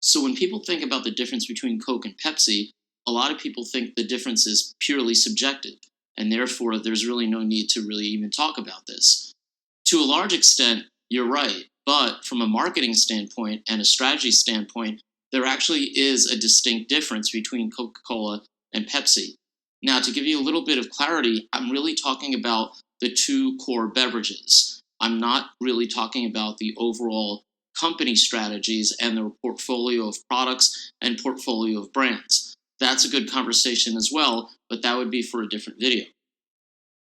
So when people think about the difference between Coke and Pepsi, a lot of people think the difference is purely subjective, and therefore there's really no need to really even talk about this. To a large extent, you're right, but from a marketing standpoint and a strategy standpoint, there actually is a distinct difference between Coca-Cola and Pepsi. Now, to give you a little bit of clarity, I'm really talking about the two core beverages. I'm not really talking about the overall company strategies and their portfolio of products and portfolio of brands. That's a good conversation as well, but that would be for a different video.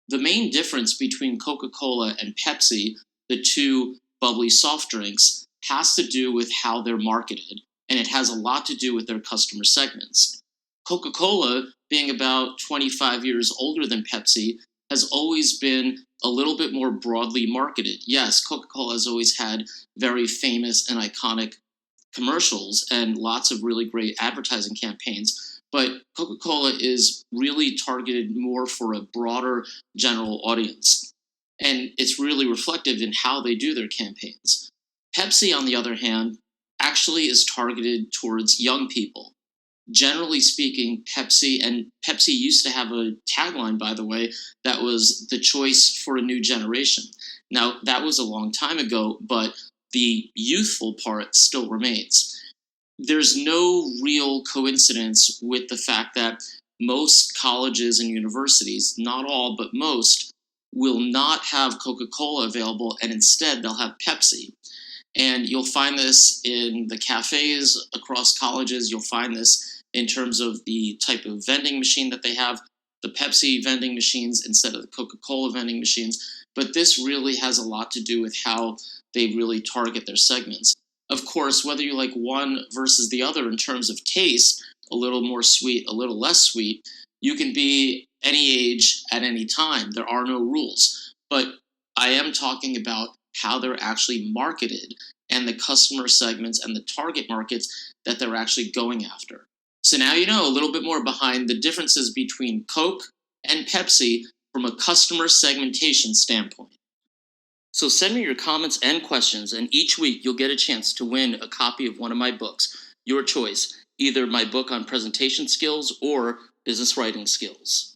The main difference between Coca-Cola and Pepsi, the two bubbly soft drinks, has to do with how they're marketed, and it has a lot to do with their customer segments. Coca-Cola, being about 25 years older than Pepsi, has always been a little bit more broadly marketed. Yes, Coca-Cola has always had very famous and iconic commercials and lots of really great advertising campaigns, but Coca-Cola is really targeted more for a broader general audience. And it's really reflective in how they do their campaigns. Pepsi, on the other hand, actually is targeted towards young people. Generally speaking, Pepsi used to have a tagline, by the way, that was the choice for a new generation. Now, that was a long time ago, but the youthful part still remains. There's no real coincidence with the fact that most colleges and universities, not all, but most, will not have Coca-Cola available, and instead they'll have Pepsi. And you'll find this in the cafes across colleges. You'll find this in terms of the type of vending machine that they have, the Pepsi vending machines instead of the Coca-Cola vending machines. But this really has a lot to do with how they really target their segments. Of course, whether you like one versus the other in terms of taste, a little more sweet, a little less sweet, you can be any age at any time. There are no rules. But I am talking about how they're actually marketed and the customer segments and the target markets that they're actually going after. So now you know a little bit more behind the differences between Coke and Pepsi from a customer segmentation standpoint. So send me your comments and questions, and each week you'll get a chance to win a copy of one of my books, your choice, either my book on presentation skills or business writing skills.